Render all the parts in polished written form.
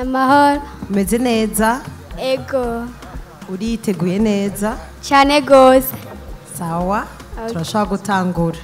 Amahoro. Umeze neza? Ego. Uriteguye neza? Cyane gose. Sawa, turashaka gutangura.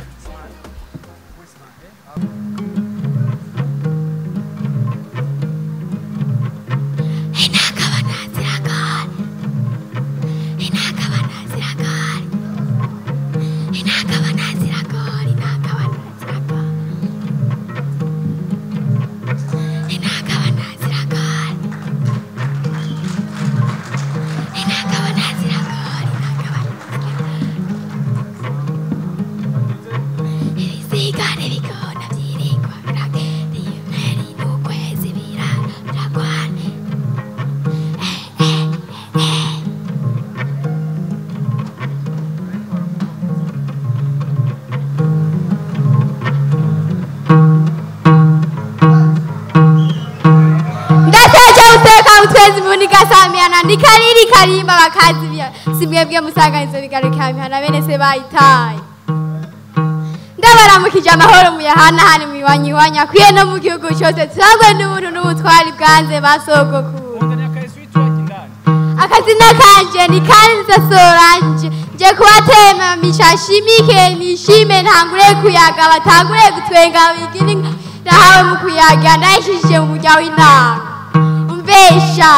Nikariri karimba bakazi bya simwebwe musanganizo bigaruka mihana bene se bayitaye ndabaramukije amahoro muyahana hani mwiwanya akwiye no mu gihugu cyose turangwe n'ubuntu n'ubutwari bwanze basogokuru akazina kanje ni kanza soranje nje kubatema mishashimike nishime ntangure kuyaga batangure gutwenga bigini nahawe mu kuyaga ndashishije mu mujya w'intanga umvesha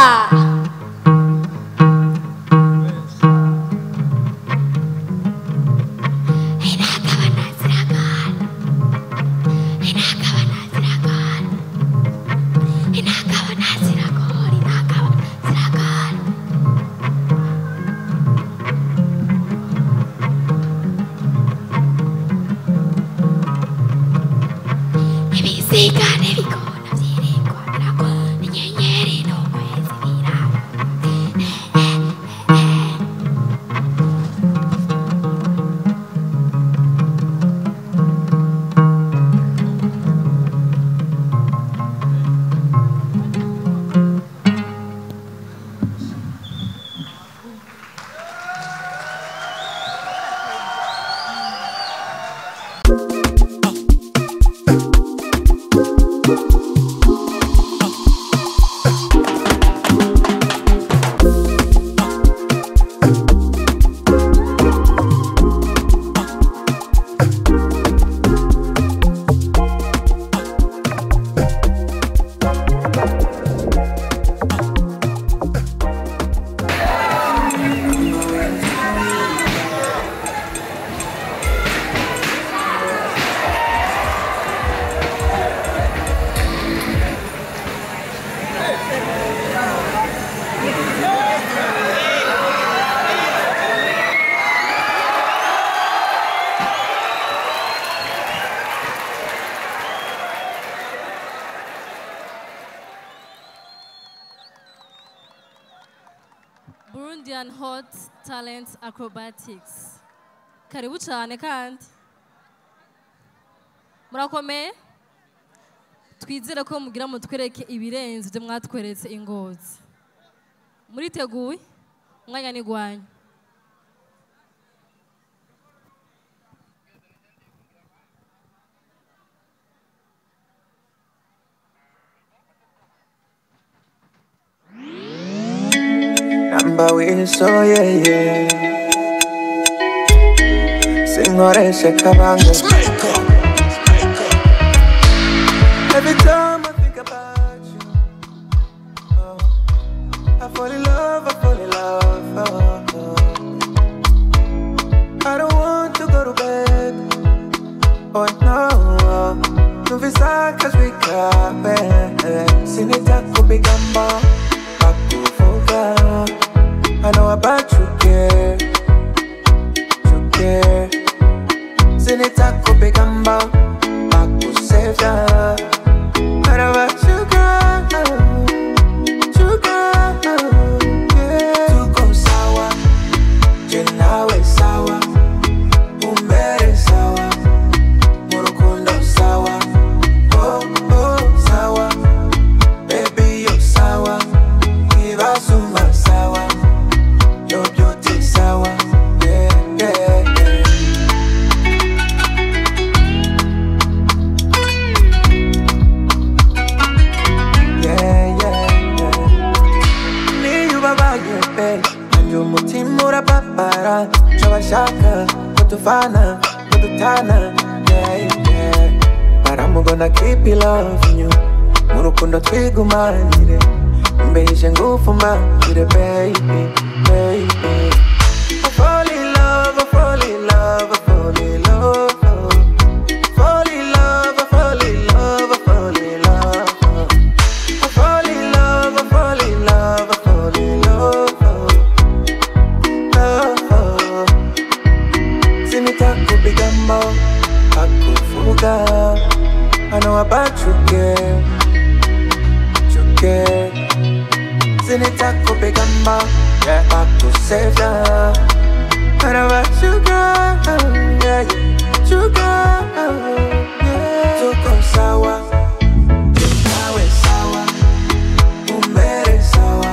Burundian Hot Talent Acrobatics. Karibu cyane kandi. Murakomeye? Twizere ko mugira mutwereke ibirenze byo mwatweretse ingozi. Muriteguye? Umwanya ni gwanyu. Number we so yeah. Singoreshe kabanga. Every time I think about you, oh, I fall in love, I fall in love. Oh. I don't want to go to bed. Oh no, no visa 'cause we can't. Sinita kubigamba, akufoga. I know about you, care. You care. Sinita kubigamba, akusevya. What about you, girl? You girl, yeah. Tuko sawa, jenawe sawa, umbere sawa, murukundo sawa, oh oh sawa, baby you're sawa. shaka, kutufana, kututana, yeah. But I'm gonna keep you loving you. Murukundo twigumanire, mbeje ngufumangire, baby. I fall in love, I fall in love, I fall in love. Fall in love, I fall in love, I fall in love. I fall in love, I fall in love, I fall in love. Sinitakupigambo, akufuga. I know about you, girl. You care. Sinitakupigambo, akusevya. I know about you, girl. Yeah, you girl. Yeah. Tuko sawa, nawe sawa, umere sawa.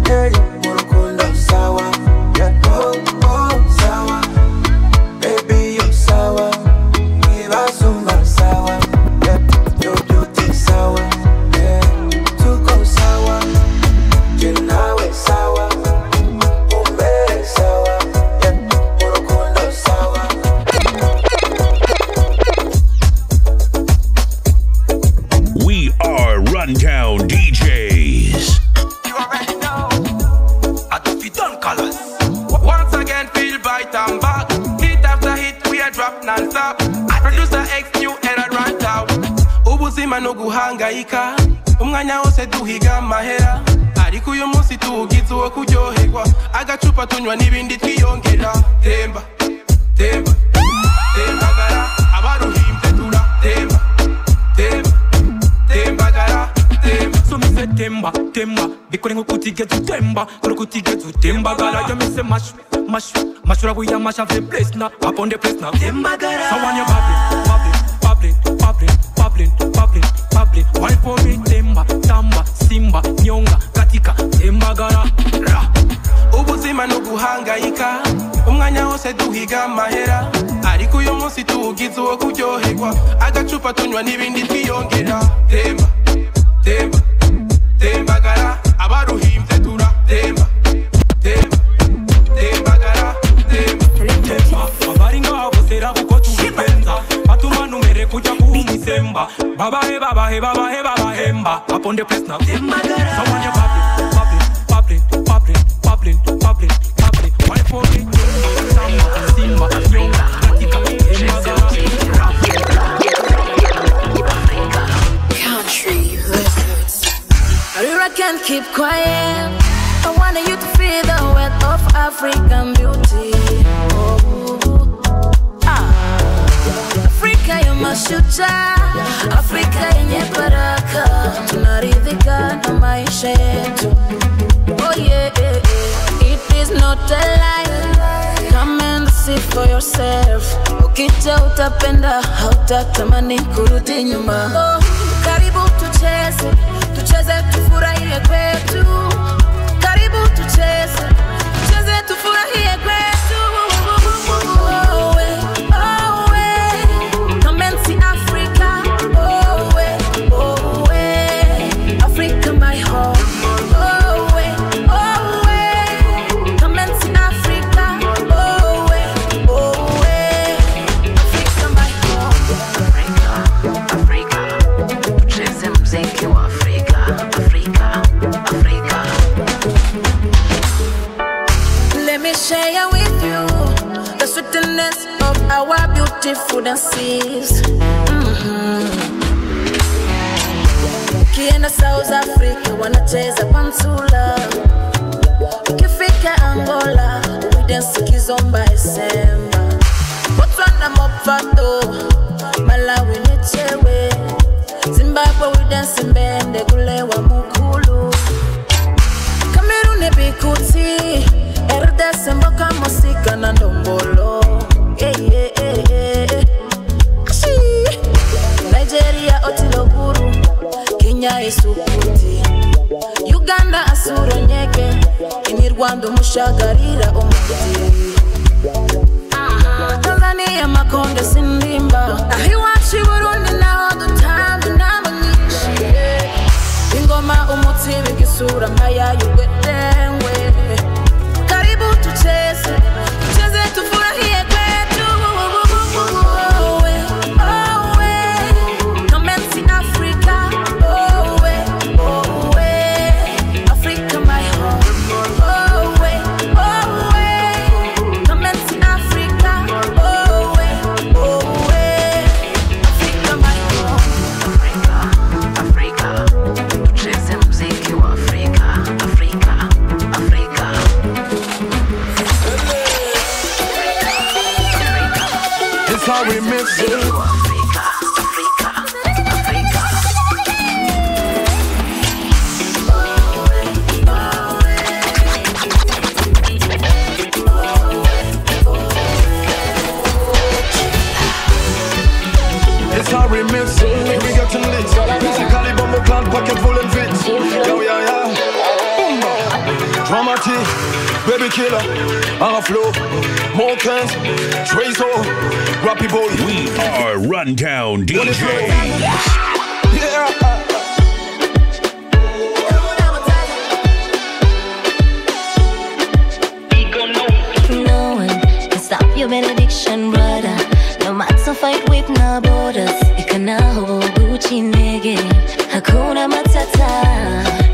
Yeah, murukundo sawa. Yeah, oh sawa, baby you sawa. Ibasumba sawa, yeah, your beauty sawa. Yeah, tuko sawa, nawe sawa, umere sawa. Yeah, murukundo sawa. We are Rundown DJs. You already know. I do fit on colors. Once again, feel bright and back. Hit after hit, we are drop non-stop. Producer X new era run out. Ubuzima no guhangaika. Umwanya wose duhiga mahera. Ariko uyu munsi tugize uwo kuryoherwa. Agacupa tunywa n'ibindi twiyongera. Temba, temba, tembagara. Abaruhimbye tura. Temba, temba, tembagara. Temba. So me say temba, temba. Bikore nko kutigeze temba. Kolo kutigeze tembagara. Ya me say mash, mash. Mashura we ya mash have the place now. Up on the place now. Tembagara. So when you bubbling. Why for me temba, tamba, simba, nyonga, katika, tembagara. Ubuzima no guhangaika. Umwanya wose duhiga mahera. Ariko uyu munsi tugize uwo kuryoherwa. Agacupa tunywa n'ibindi twiyongera. Temba, temba, tembagara. Abaruhimbye tura. Temba, temba, tembagara. Temba, abari ngaho bosera kuko tubipenza. Batuma numere kuja kumisemba. Babahemba. Up on the place now. Tembagara. So when you bubbling. Why for me? Tamba, simba, nyonga, katika, tembagara. Country records. I can't keep quiet. I wanted you to feel the weight of African beauty. Afrika ya mashujaa, Afrika yenye baraka. Tunaridhika na maisha yetu. Oh yeah. It is not a lie. Come and see for yourself. Ukija utapenda, hautatamani kurudi nyuma. Oh, karibu tucheze tufurahie kwetu. Karibu tucheze tufurahie kwetu. Come and see Africa. Africa my home. Come and see Africa. Africa my home. Africa, tucheze mziki wa Afrika. Let me share with you the sweetness of our beautiful dances. Kienda South Africa wanacheza pantula. Ukifika Angola we dance kizomba esemba. Botswana mopato, Malawi nichewe. Zimbabwe we dance mbende kulewa mukulu. Cameroon bikuti, RDC mboka musika na ndombolo. Nigeria otiloguru, Kenya isukuti, Uganda asuro nyeke, ini Rwanda mushagarira umuti. Tanzania makonde sindimba, ahiwachi Burundi naho dutambi n'abanyishi. Ingoma umuti bigisura mpaya y'ugwetengwe. Karibu tucheze tufurahie. Dramatic, baby killer, on flow, Mountains, Trace O, Rappy Boy. We are Rundown DJs. Yeah. No one can stop your benediction, brother. No matter fight with no borders. Ikanaho Gucci nigga, hakuna matata.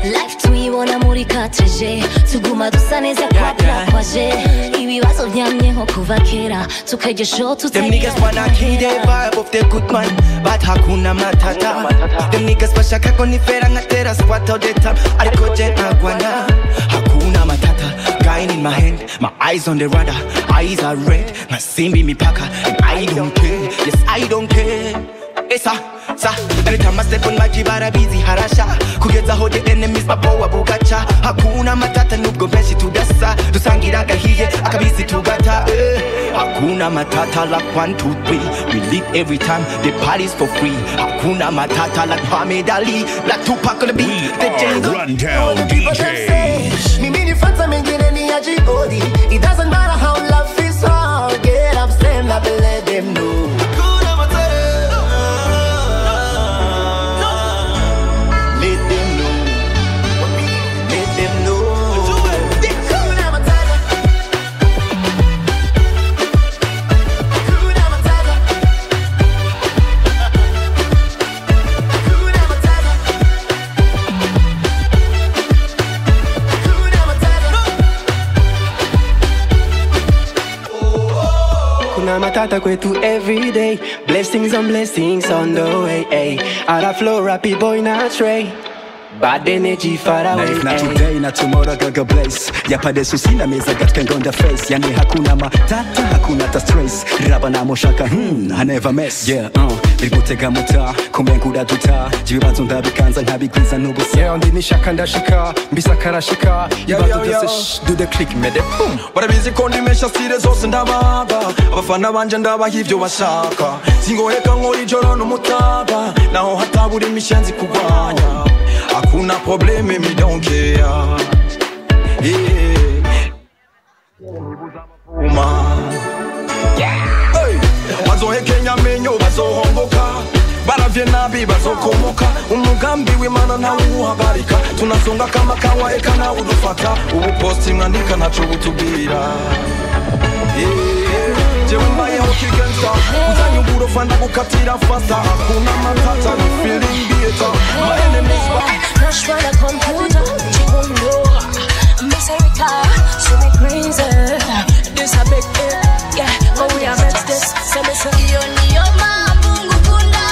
Life tuibona muri katreje, tuguma dusa neza kwa kwaje. Ibibazo byamyeho kuva kera, tukagesho tutega. Them niggas wanna kill the vibe of the good man, but hakuna matata. Them niggas bashaka konifera ngatera squat all the time. Ariko je nagwana, hakuna matata. Guy in my hand, my eyes on the radar. Eyes are red, my simbi mi paka, and I don't care. Yes, I don't care. Esa, sa. Anytime I step on my jibara busy harasha. Kugeza ho the enemies mabowa bugacha. Hakuna matata nubwo benshi tudasa. Dusangira gahiye akabisi tugata. Hakuna matata like 1, 2, 3. We live every time the party's for free. Hakuna matata like Muhammad Ali, like Tupac on the beat. We are Rundown DJs. Mimi fanta mengine ni ajibodi. It doesn't matter how love feels hard. Get up, stand up and let them know. Matata kwetu every day. Blessings on blessings on the way. Ay. Out of flow, rappy boy not stray. Bad energy far away. Life not today, not tomorrow, gaga blaze. Yapade susina meza katika ngonda face. Yani hakuna matata, hakuna ta stress. Raba na moshaka, I never mess. Yeah, Bigutega muta, kumenguda duta. Jibibazo ndabikanza nkabigwiza n'ubusa. Yeah, ndi nishaka ndashika, mbisaka rashika. Badutesa, do the click, mede boom. Barabizi ko ndimesha stile zose ndabaga. Abafana banje ndabaha ivyo bashaka. Singoheka nkora ijoro n'umutaga. Naho hatabura imishenzi kugwanya. Hakuna probleme, me don't care. Yeah. Hey. Bazohekenya menyo bazohomboka. Baravye nabi bazokomoka. Umugambi w'Imana ntawe uhagarika. Tunasonga kama kawa eka na udufata. Ubu posti mwandika naco butubwira. Jewe mbaye hoki gangsta. Uzanyuguro fanda gukatira fasta. Hakuna matata ni feeling better. My enemies Rush by the computer, Chibundo, Messerica, she make crazy. This a big hit, yeah, but we are next this. Send me some. Niyo mambu ngukunda,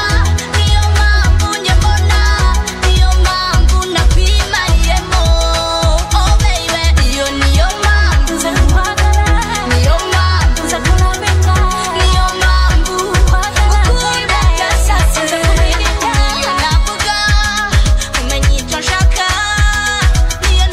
niyo mambu nyebona, niyo mambu napima yemo. Oh baby, niyo mambu zakwagala, niyo mambu zakulabeka, niyo mambu ngukunda kasase. Niyo navuga, umenye icyo nshaka, niyo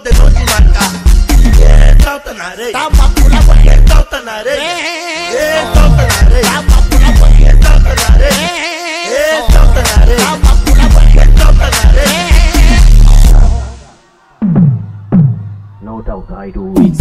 de noche marca. Tautanare, tamapula guay, tautanare, tautanare, tamapula guay, tautanare, tautanare, tamapula guay, tautanare. No doubt I do it.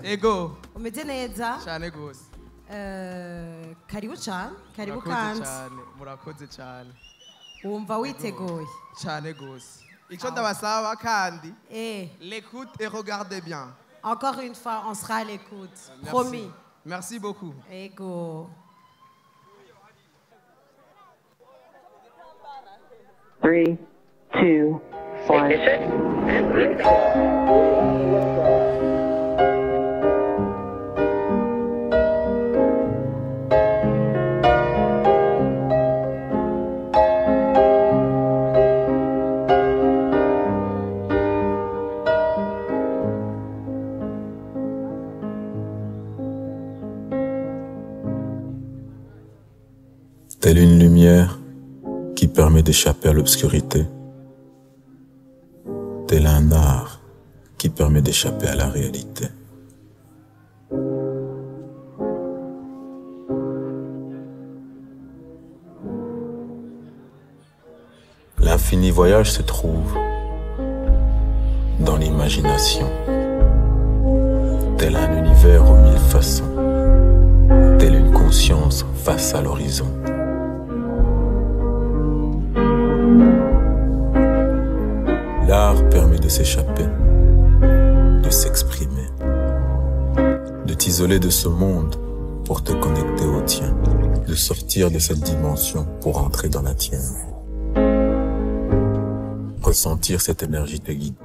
Ego. Umeze neza? Cyane gose. Karibu cyane, karibu Murakoze kandi. cyane, murakoze cyane. Wumva witeguye? Cyane gose. Icyo ndabasaba kandi, l'écoute et regardez bien. Encore une fois, on sera à l'écoute. Merci. Promis. Merci beaucoup. Ego. 3, 2, 1. Telle une lumière qui permet d'échapper à l'obscurité, tel un art qui permet d'échapper à la réalité. L'infini voyage se trouve dans l'imagination, tel un univers aux mille façons, telle une conscience face à l'horizon. L'art permet de s'échapper, de s'exprimer, de t'isoler de ce monde pour te connecter au tien, de sortir de cette dimension pour entrer dans la tienne. Ressentir cette énergie te guide,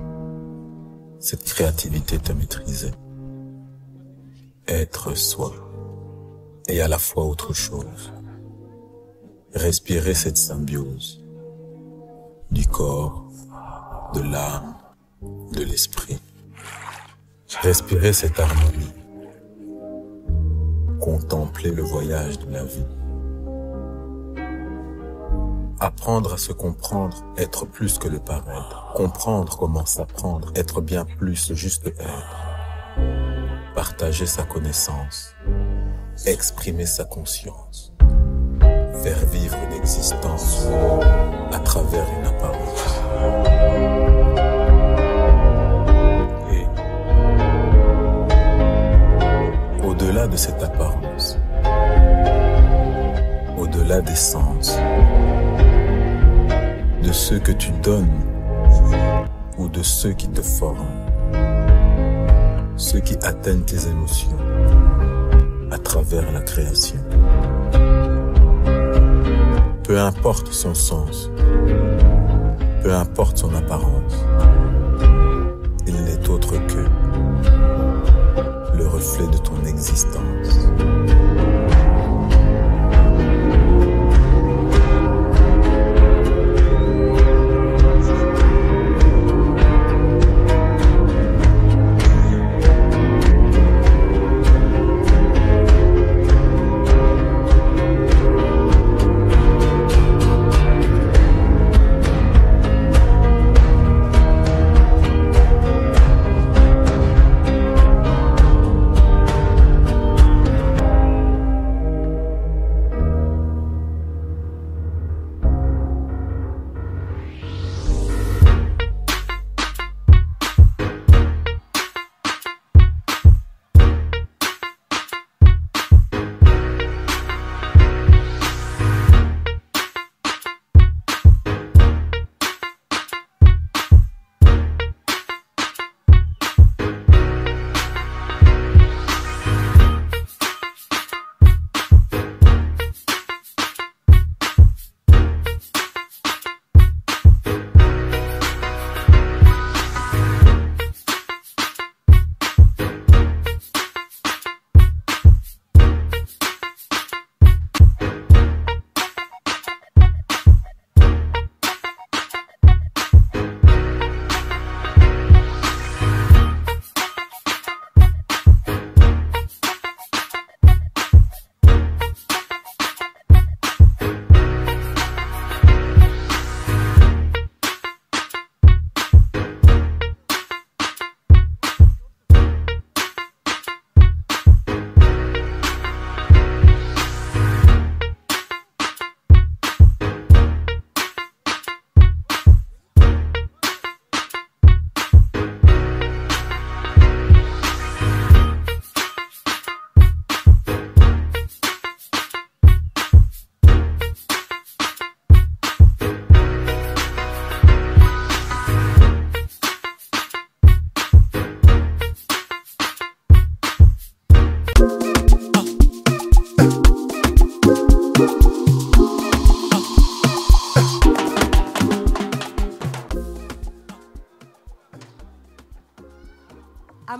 cette créativité te maîtriser. Être soi et à la fois autre chose. Respirer cette symbiose du corps, de l'âme, de l'esprit. Respirer cette harmonie. Contempler le voyage de la vie. Apprendre à se comprendre, être plus que le paraître. Comprendre comment s'apprendre, être bien plus, juste être. Partager sa connaissance. Exprimer sa conscience. Faire vivre une existence à travers une apparence. Et au-delà de cette apparence, au-delà des sens, de ceux que tu donnes ou de ceux qui te forment, ceux qui atteignent tes émotions à travers la création. Peu importe son sens, peu importe son apparence, il n'est autre que le reflet de ton existence.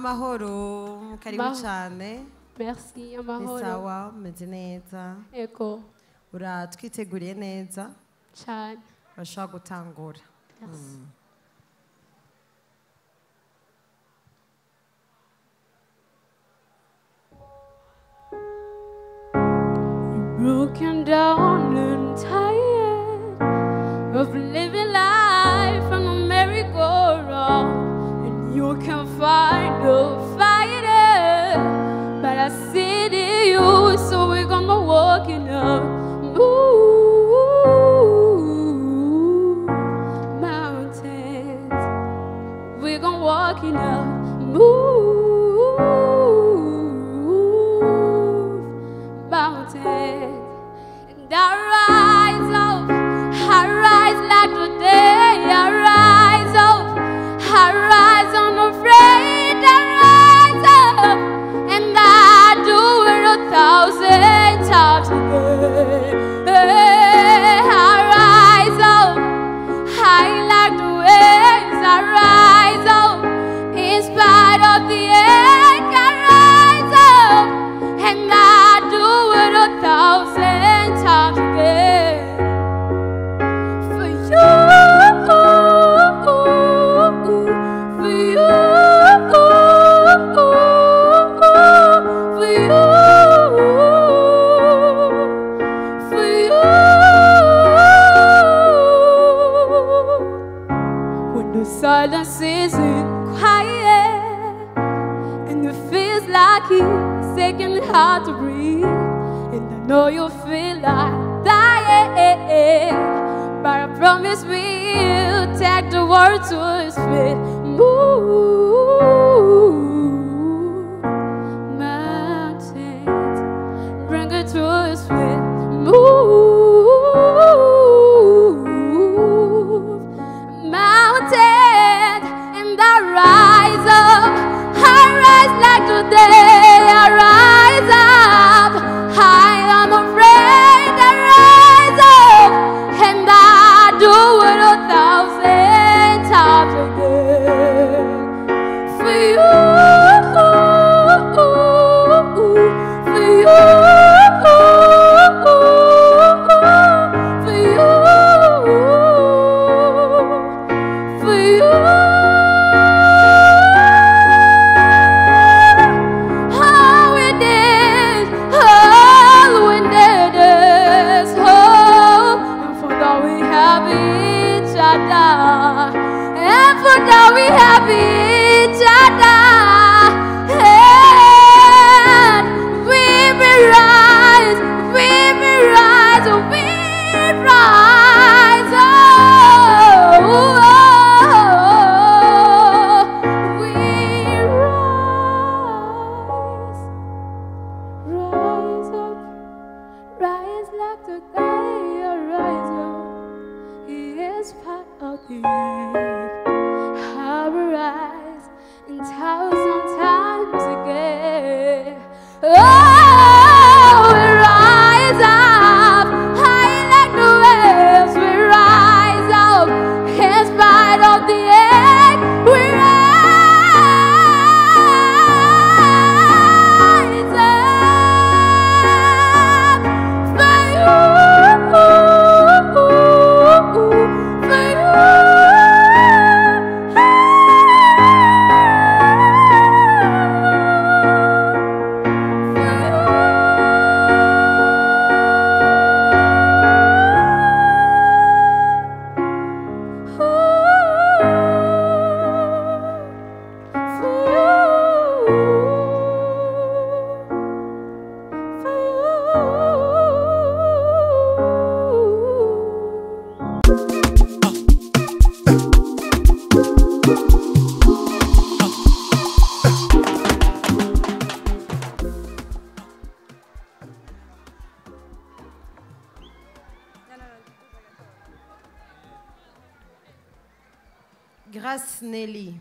amahoro karibu cyane. Merci, amahoro. Sawa, meze neza. Ego. Uratwiteguriye neza? Cyane. Urashobora gutangura. Broken down and tired of living life on a merry-go-round, and you can find a fighter, but I see in you, so we're gonna walk in a mountains. We're gonna walk in a mountains. And I rise like the day, I rise up, I rise unafraid, I rise up, and I do it 1,000 times again. I rise up, high like the waves, I rise up, in spite of the ache, I rise up, and I do it 1,000 times again. For you, for you, for you, for you. When the silence isn't quiet and it feels like it's taking hard to breathe, and I know you feel like dying, but I promise we'll take the world to its feet. Move mountains, bring it to its feet. Move mountains, and I rise up, I rise like the day, I rise up, high, I'm afraid, I rise up, and I do it 1,000 times again. For you, for you, for you, for you. All we did is hope, and for that we have each other, and for that we have each other, and we will rise, we will rise, we rise, oh, we rise up, rise like the day, rise up, he is part of the earth. I will rise 1,000 times again. Oh, we rise up, high like the waves, we rise up, in spite of the ache, we rise up for you, for you. Grâce Nelly.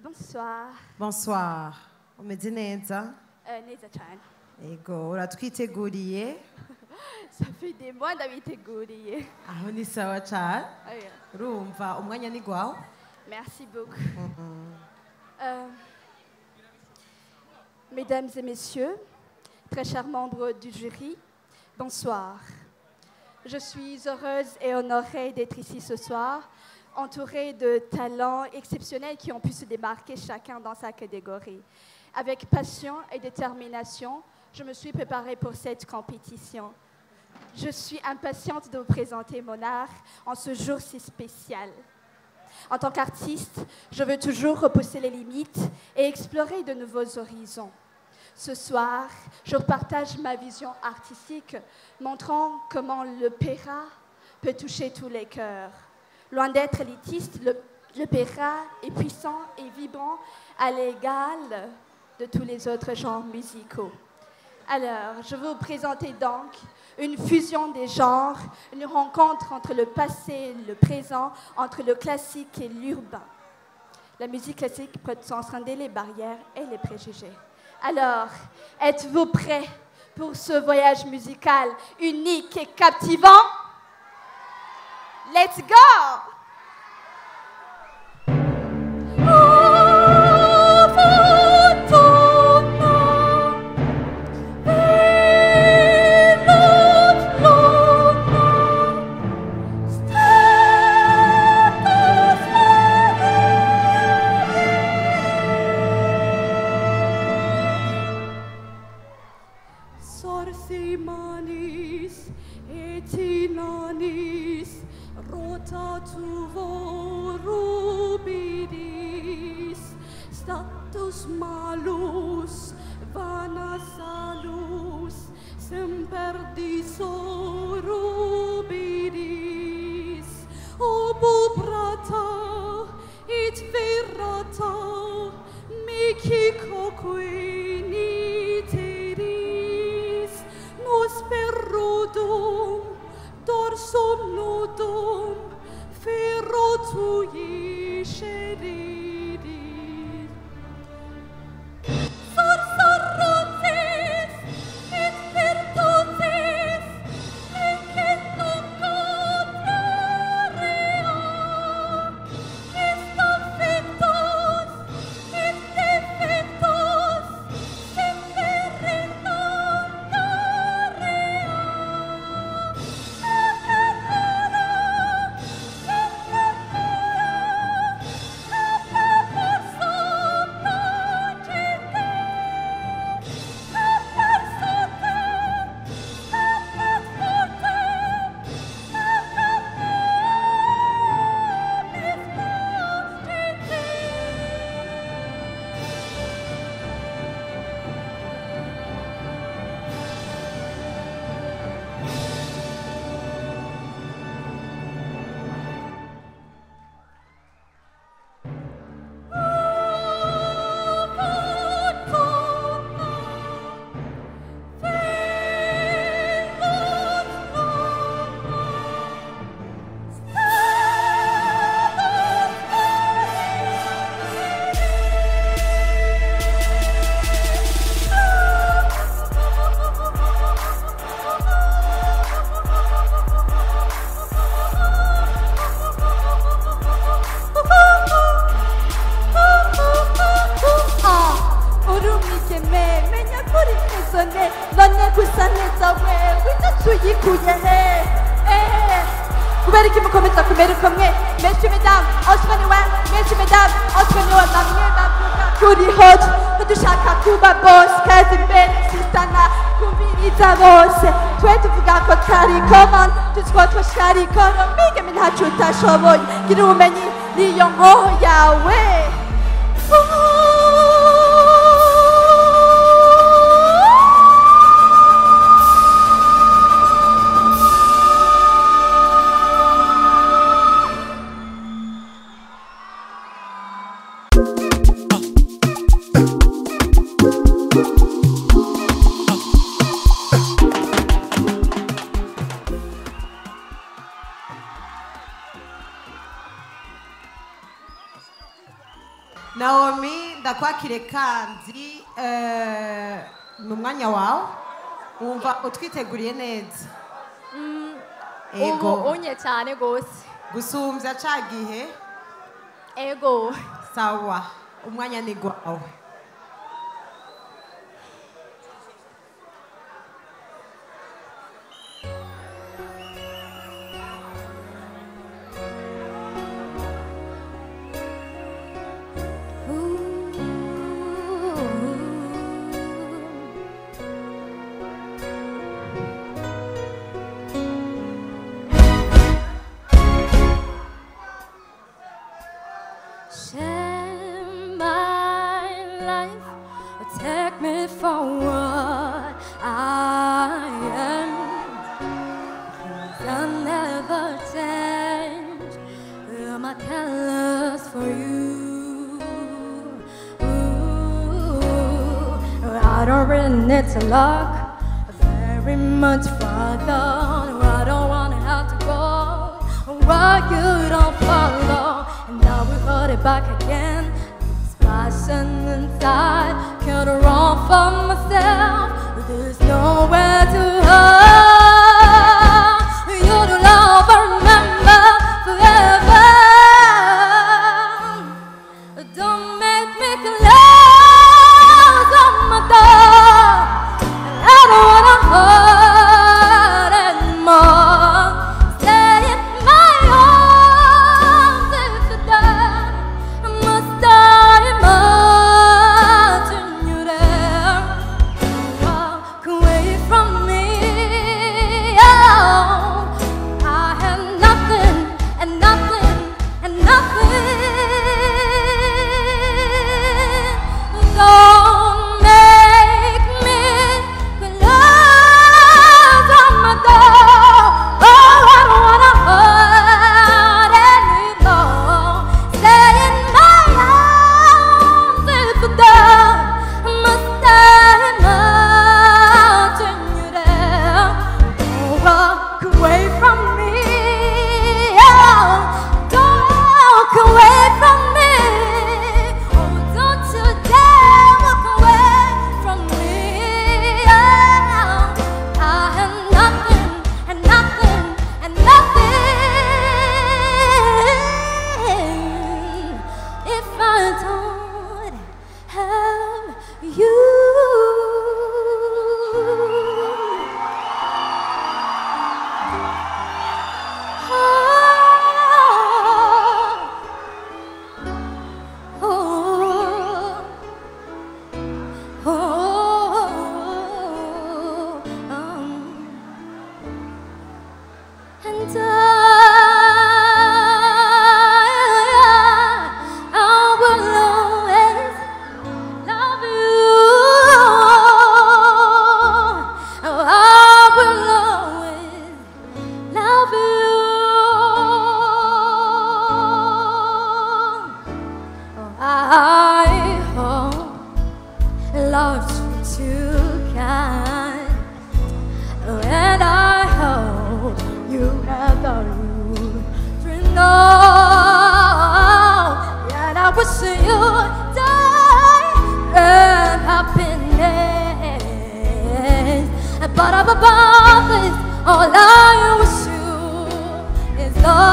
Bonsoir. Bonsoir. Umeze neza? Neza cyane. Ego, uratwiteguriye? Ça fait des mois ndabiteguriye. Aho ni sawa cyane. Oya. Urumva umwanya ni gwawe? Merci beaucoup. Mesdames et messieurs, très chers membres du jury, bonsoir. Je suis heureuse et honorée d'être ici ce soir, entourée de talents exceptionnels qui ont pu se démarquer chacun dans sa catégorie. Avec passion et détermination, je me suis préparée pour cette compétition. Je suis impatiente de vous présenter mon art en ce jour si spécial. En tant qu'artiste, je veux toujours repousser les limites et explorer de nouveaux horizons. Ce soir, je partage ma vision artistique, montrant comment l'opéra peut toucher tous les cœurs. Loin d'être élitiste, l'opéra est puissant et vibrant à l'égal de tous les autres genres musicaux. Alors, je vais vous présenter donc une fusion des genres, une rencontre entre le passé et le présent, entre le classique et l'urbain. La musique classique peut transcender les barrières et les préjugés. Alors, êtes-vous prêts pour ce voyage musical unique et captivant? Let's go! Status malus, vana salus, semper disorubidis, obubrata, it virata, mici coqui niteris, nos perrudum, dorsum nudum, ferro tui sceris. Messieurs, mesdames, kuri de shaka kuba boss kazi mbere sistana kumviriza bose twe tuvuga ko kari common tutwo twashari kono mbige ntacu utashoboye gira ubumenyi niyo nkoho yawe. Naomi ndakwakire kandi mu mwanya wawe wumva utwiteguriye neza. Ego onye cyane gose gusumbya cagihe. Ego sawa umwanya ni gwawe. and it's a lock. Very much farther. I don't wanna have to go where you don't follow. And now we hold it back again. This passion inside can't run for myself. There's nowhere to hide. You're the love I remember forever. Don't make me close on my door. I don't wanna hurt anymore. Stay in my arms if you're there. I must die imagine you there. Walk away from me. Oh, I have nothing and nothing and nothing. Don't make me close on my door. Oh, I don't wanna hurt anymore. Stay in my arms if you're there. I must die imagine you there. Don't walk away from me. Oh, don't walk away from me. Oh, don't you dare walk away from me. Oh, I have nothing and nothing and nothing if I don't have you. And I will always love you. I will always love you. I hope love's too kind, and I hope you have the room to know. And I wish you die and happiness. But above this, all I wish you is love.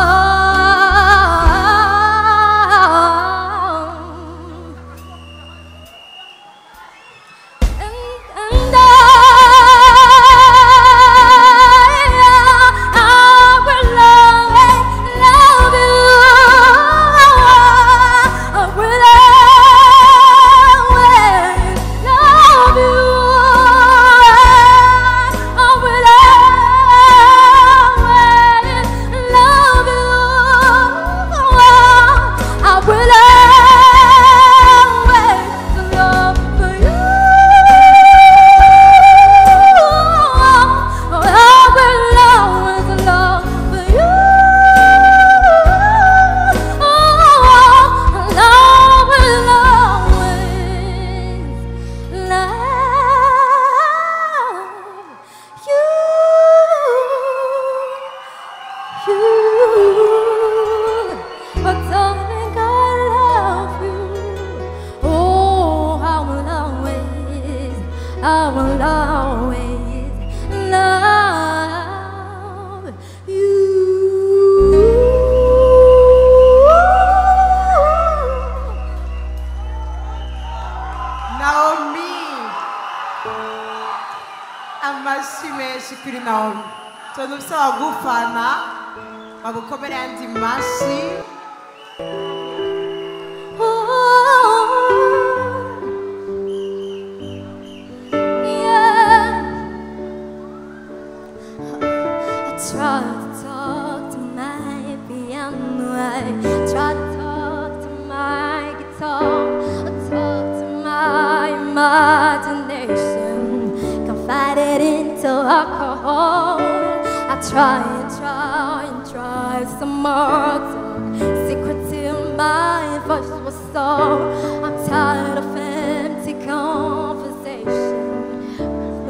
And I will always love you. I will always love you. I will always love you. I will always love you. I will always love you. Naomi, amashyi menshi kuri Naomi. Tuna usaba gufana bagukomere andi mashyi. Try to talk to my piano, I try to talk to my guitar, I talk to my imagination, confide it into alcohol. I try and try and try some more talk, secrets in my voice was so. I'm tired of empty conversation.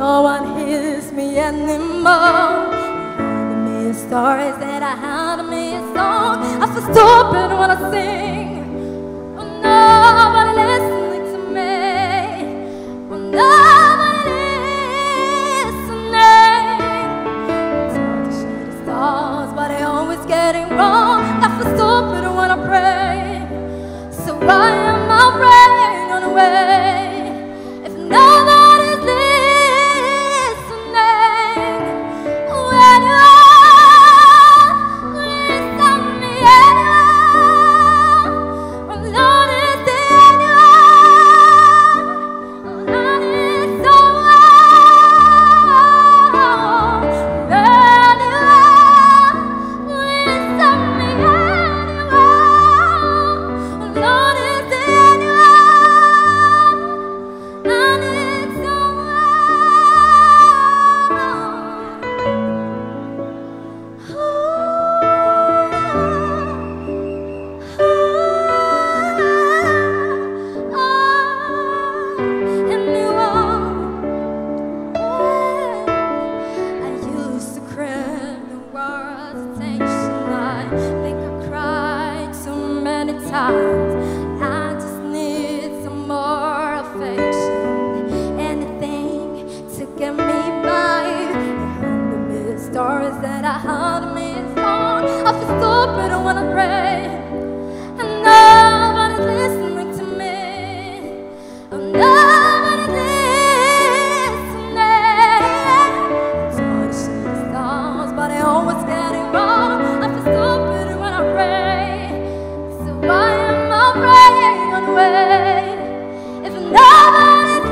no one hears me anymore. Me stories that I had me a song. I feel stupid when I sing. Oh, nobody listening to me. Oh, nobody listening. Try to share the stars, but I always get it wrong. I feel stupid when I pray. So why am I praying on the way if nobody's listening? When you are, listen me anywhere. When Lord is anywhere, Lord is somewhere. Anywhere, listen me anywhere. Lord is anywhere, Lord is I used to crave the world's attention. I think I cried so many times. I just need some more affection. Anything to get me by. The many stories that I had me on. I feel stupid when I pray, and nobody's listening to me. And nobody's listening. It's hard to see the stars, but I always get it wrong. I feel stupid when I pray. So why am I praying on the way if nobody's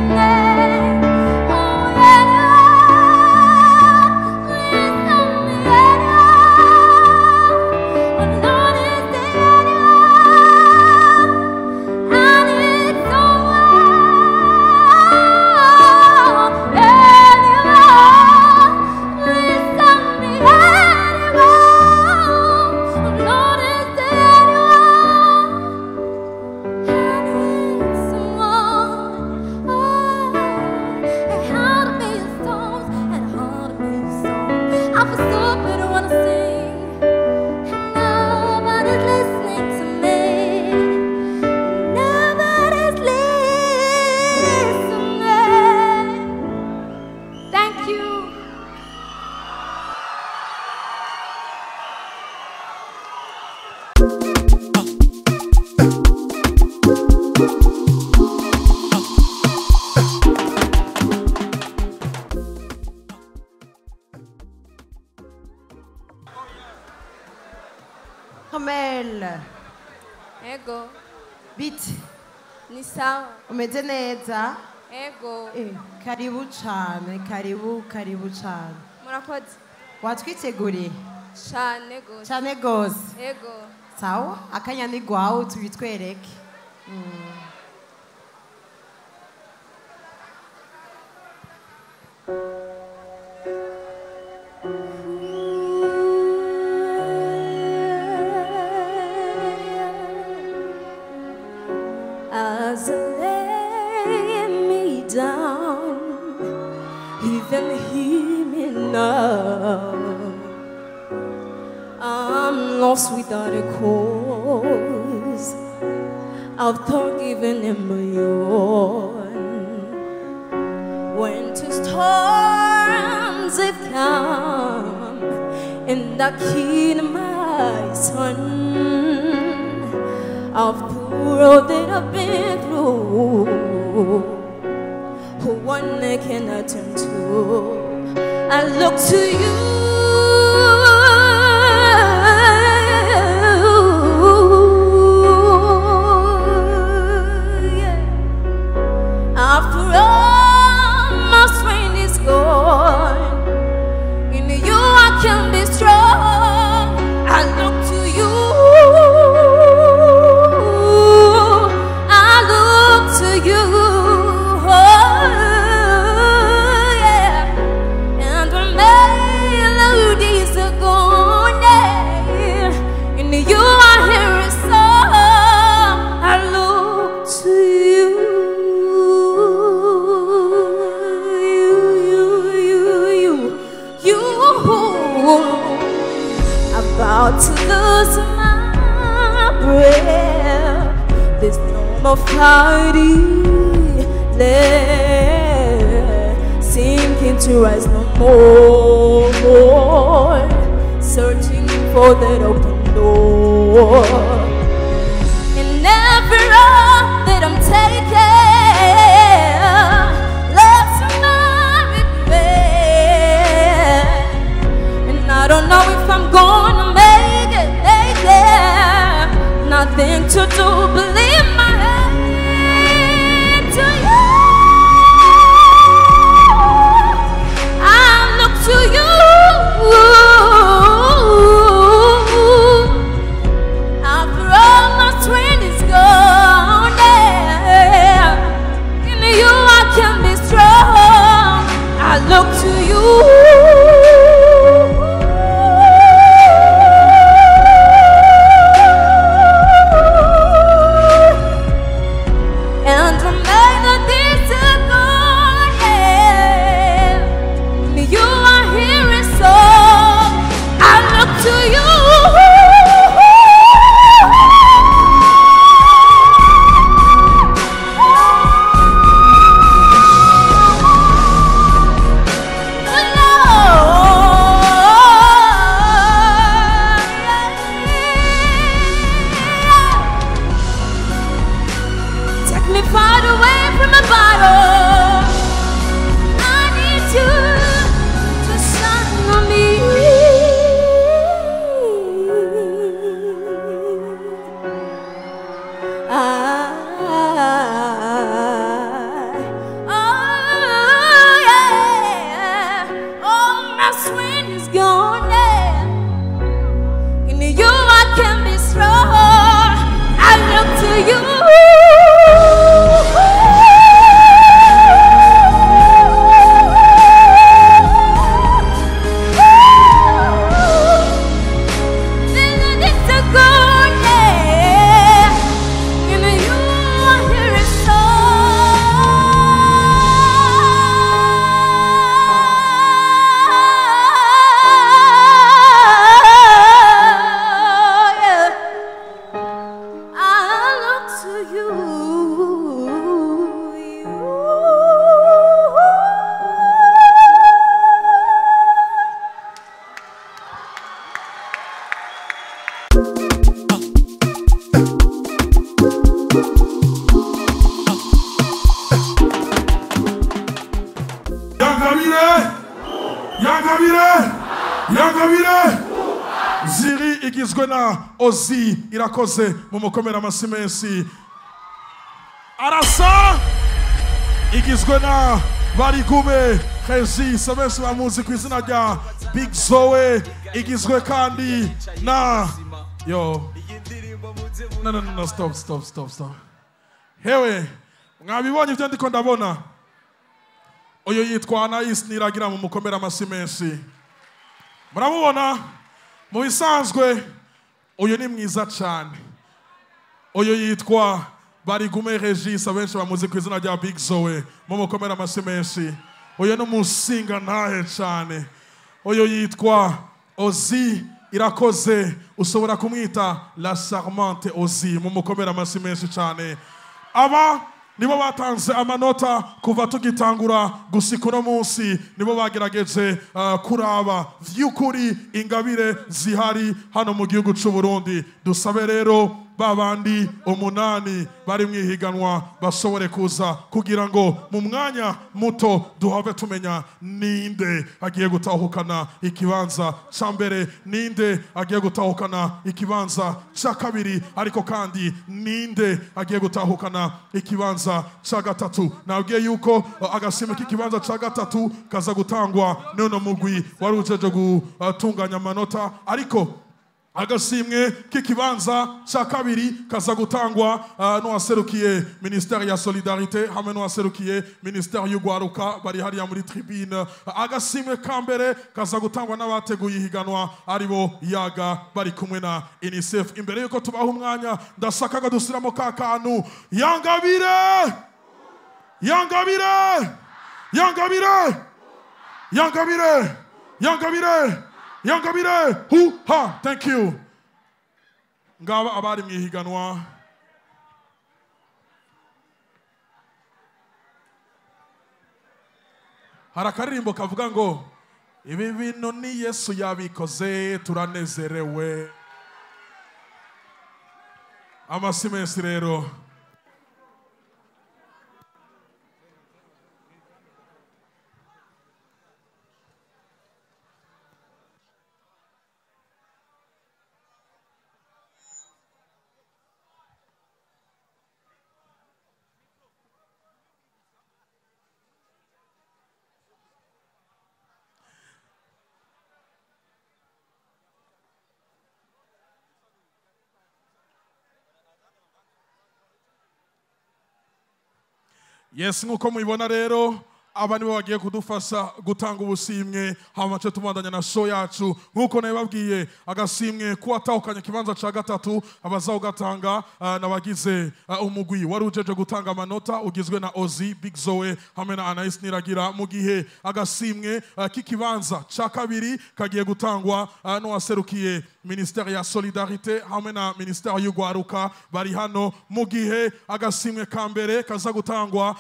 listening? Oh, anywhere, listen me anywhere. When Lord is anywhere, I need someone. Anywhere, listen me anywhere. When Lord is anywhere, I need someone. And how to be a song, and how to be a song. I feel stupid when I sing, and nobody's listening to me. Nobody's listening. Thank you. Kamel, Ego, biti ni sawa. umeze neza? Ego, Karibu cyane, karibu cyane. murakoze. Watwiteguriye? Cyane gose. Cyane gose. Ego. Sawa, akanya ni gwawe tubitwereke. As I lay me down, even hear me now. I'm lost without a cause. I've thought given him my own. When two storms have come, and I killed my son. Of the world that I've been through, who one I cannot turn to, I look to you. Yeah. After all my strength is gone, in you I can be strong. I look to you. You, oh, yeah, and when may lose my breath. There's no more fighting left. Sinking to rise no more. Searching for that open door. And every road that I'm taking, love's my regret. And I don't know if I'm gonna make it there. Nothing to do but leave my hand to you. I look to you. After all my strength is gone, yeah. In you I can be strong. I look to you. And to make the disappoint, yeah. In you I hear it so. I look to you. Take me far away from the bottle. I need you to shine on me. Oh yeah, all my strength is gone, yeah. In you I can be strong. I look to you. YaNgabire Ziri igizwe na Ozi irakoze mu mukomera amasi menshi. Arasa igizwe na Barigume Regis abenshi bamuzi ku izina rya Big Zoe. Igizwe kandi na yo no stop. Hewe mwabibonye ibyo ndiko ndabona. Oyo yitwa Nice niragira mu mukomera amasi menshi. Muramubona mu bisanzwe uyu ni mwiza cyane. Uyu yitwa Barigume Regis abenshi bamuzi ku izina rya Big Zoe mu mukomera amasi menshi. Uyu ni umusinga ntahe cyane. Uyu yitwa Ozi irakoze ushobora kumwita La Charmante Ozi mu mukomera amasi menshi cyane. Aba nibo batanze amanota kuva tugitangura gusika uno munsi. Nibo bagerageje kuraba vy'ukuri ingabire zihari hano mu gihugu c'u Burundi. Dusabe rero babandi umunani bari mwihiganwa bashobore kuza kugira ngo mu mwanya muto duhave tumenya ninde agiye gutahukana ikibanza ca mbere, ninde agiye gutahukana ikibanza ca kabiri, ariko kandi ninde agiye gutahukana ikibanza ca gatatu. Nabwiye yuko agashimwe k'ikibanza ca gatatu kaza gutangwa n'uno mugwi wari ujeje gutunganya amanota, ariko agashimwe k'ikibanza ca kabiri kaza gutangwa n'uwaserukiye Ministère ya Solidarité hamwe n'uwaserukiye Ministère y'Ugwaruka bari hariya muri tribune. Agashimwe ka mbere kaza gutangwa n'abateguye ihiganwa aribo Yaga bari kumwe na UNICEF. Imbere yuko tubaha umwanya ndashaka dusiramo ka kantu YaNgabire YaNgabire YaNgabire YaNgabire YaNgabire YaNgabire, hoo-ha, thank you. ngaba abari mu ihiganwa hari akaririmbo kavuga ngo ibi bintu ni Yesu yabikoze turanezerewe. Amasi menshi rero. Yes, nkuko mubibona rero aba nibo bagiye kudufasha gutanga ubusimwe hama cyo tumandanya na show yacu nkuko nabibabwiye agasimwe kuwatahukanye kibanza ca gatatu abazaho gatanga nabagize umugwi wari ujeje gutanga amanota ugizwe na Ozi Big Zoe hamwe na Anais Niragira mu gihe agasimwe k'ikibanza ca kabiri kagiye gutangwa no waserukiye Ministère ya Solidarité hamwe na Ministère y'Ugwaruka bari hano mu gihe agasimwe ka mbere kaza gutangwa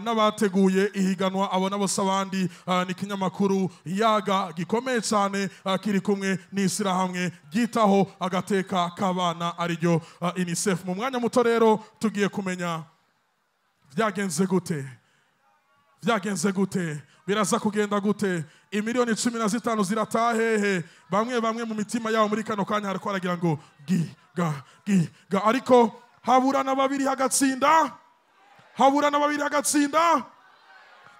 n'abateguye ihiganwa abona bose abandi ni kinyamakuru Yaga gikomeye cyane kiri kumwe n'isirahamwe gitaho agateka k'abana ariryo UNICEF. Mu mwanya muto rero tugiye kumenya byagenze gute biraza kugenda gute imiliyoni 15 ziratahehe bamwe mu mitima yabo muri kano kanya hariko aragira ngo giga ariko haburana babiri hagatsinda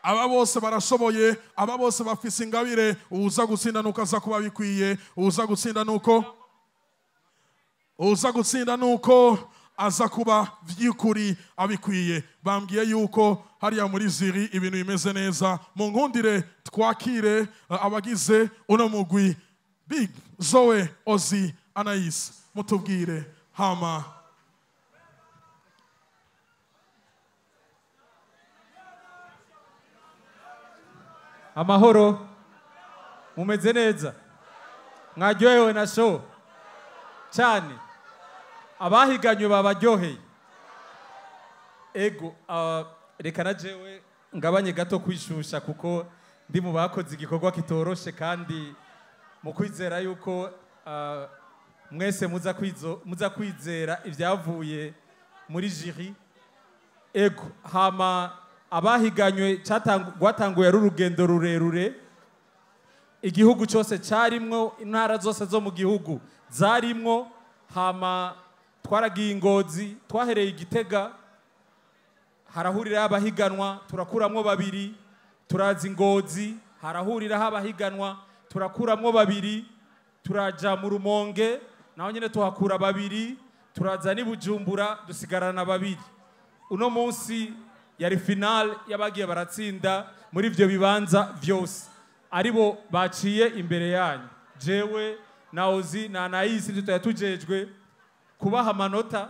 aba bose barashoboye aba bose bafise ingabire uza gutsinda nuko aza kuba bikwiye uza gutsinda nuko aza kuba vy'ukuri abikwiye. Bambwiye yuko hariya muri ziri ibintu bimeze neza. Mu nkundire twakire abagize uno mugwi Big Zoe, Ozi, Anais, mutubwire hama. Amahoro, mumeze neza, mwaryohewe na show cyane, abahiganywe babaryoheye. Ego reka na jewe ngabanye gato kwishusha kuko ndi mu bakoze igikorwa kitoroshe kandi mu kwizera yuko mwese muza kwizera ibyavuye muri jury. Ego hama abahiganywe gwatanguye ari urugendo rurerure, igihugu cyose cyarimwo, intara zose zo mu gihugu zarimwo, hama twaragiye Ingozi, twahereye Igitega, harahuriraho abahiganwa turakuramwo babiri, turaza Ingozi harahuriraho abahiganwa turakuramwo babiri, turaja mu Rumonge naho nyine tuhakura babiri, turaza ni Bujumbura dusigarana babiri. Uno munsi yari final yabagiye baratsinda muri ivyo bibanza vyose, aribo baciye imbere yanyu. Jewe na Ozi na Anais tutayatujejwe kubaha amanota,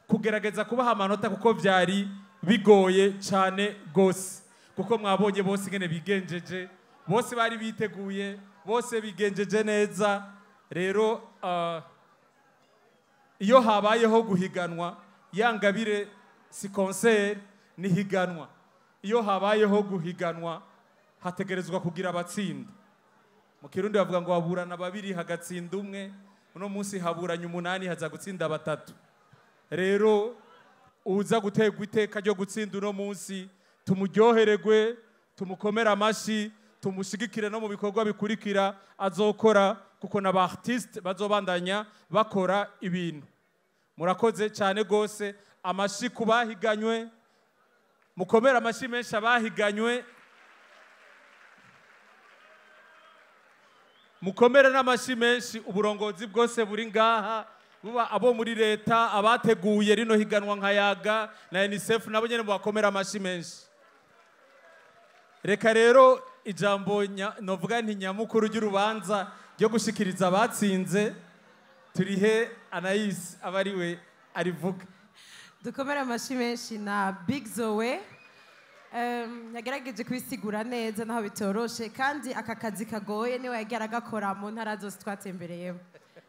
kugerageza kubaha amanota kuko vyari bigoye cyane gose, kuko mwabonye bose ingene bigenjeje, bose bari biteguye, bose bigenjeje neza. Rero iyo habayeho guhiganwa, YaNgabire si concert ni higanwa. Iyo habayeho guhiganwa hategerezwa kugira abatsinda. Mu Kirundi bavuga ngo waburana babiri hagatsinda umwe, uno munsi haburanye 8 haza gutsinda 3. Rero uza gutegwa iteka ryo gutsinda uno munsi tumuryohererwe, tumukomera amashi, tumushigikire no mu bikorwa bikurikira azokora, kuko n'aba artiste bazobandanya bakora ibintu. Murakoze cyane gose, amashi kubahiganywe, mukomera amashi menshi abahiganywe, mukomere n'amashi menshi uburongozi bwose buri ngaha, buba abo muri leta, abateguye rino higanwa nka Yaga na UNICEF, nabo nyene mubakomera amashi menshi. Reka rero ijambo novuga nti nyamukuru ry'urubanza ryo gushikiriza abatsinze turihe Anais abariwe arivuga. Dukomera amashi menshi na Big Zoe. Yagerageje kwisigura neza naho bitoroshe, kandi aka kazi kagoye niwe yagiye aragakora mu ntara zose twatembereyemo.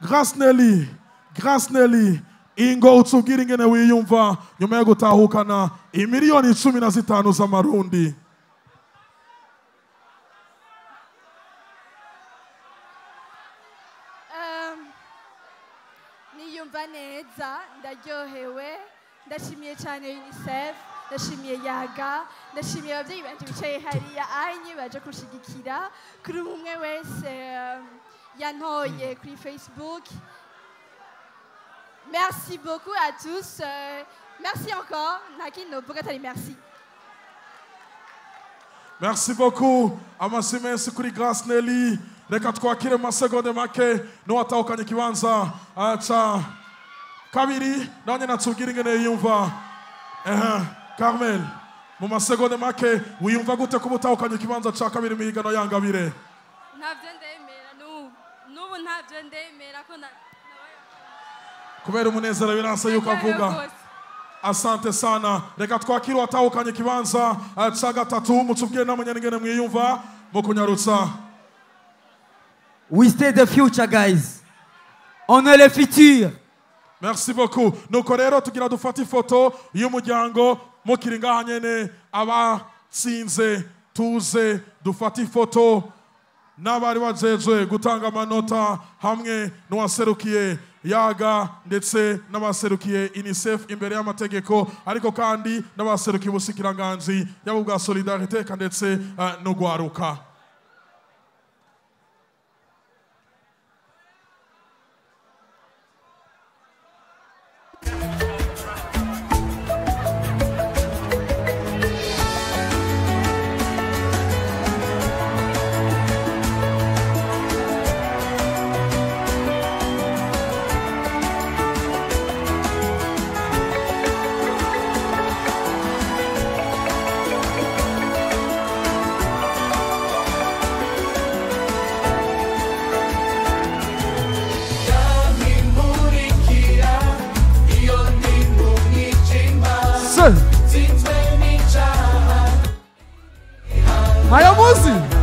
Grace Nelly, ingo utubwire ingene wiyumva nyuma yo gutahukana imiliyoni 15 z'amarundi. Niyumva neza, ndaryohewe, ndashimiye cyane UNICEF, ndashimiye Yaga, ndashimiye ababyeyi banje bicaye hariya anye baje kushigikira, kuri umwe wese yantoye kuri Facebook. Merci beaucoup à tous. Merci encore. Nakino Bogatali, merci. Merci beaucoup. Amasi menshi kuri Grace Nelly. Reka twakire masegonde make n'uwatahukanye kibanza cha kabiri nanye natubwira ingene yiyumva. Carmel, mu masegonde make wiyumva gute kuba utahukanye kibanza cha kabiri mu higano YaNgabire? Ntabyo ndemera n'ubu ntabyo ndemera ko kubera umunezero biransa yuko avuga. Asante sana. Reka twakire uwatahukanye kibanza cha gatatu mutubwire namwe ngene mwiyumva mu kunyarutsa. We stay the future, guys. On est le futur. Merci beaucoup. Nuko rero tugira dufata ifoto y'umuryango mukiri ngaha nyene abatsinze tuze dufata ifoto n'abari bajejwe gutanga amanota hamwe n'uwaserukiye Yaga ndetse n'abaserukiye UNICEF imbere y'amategeko ariko kandi n'abaserukiye ubusikiranganzi yabo bwa solidarité ndetse no gwaruka. Hayamuzi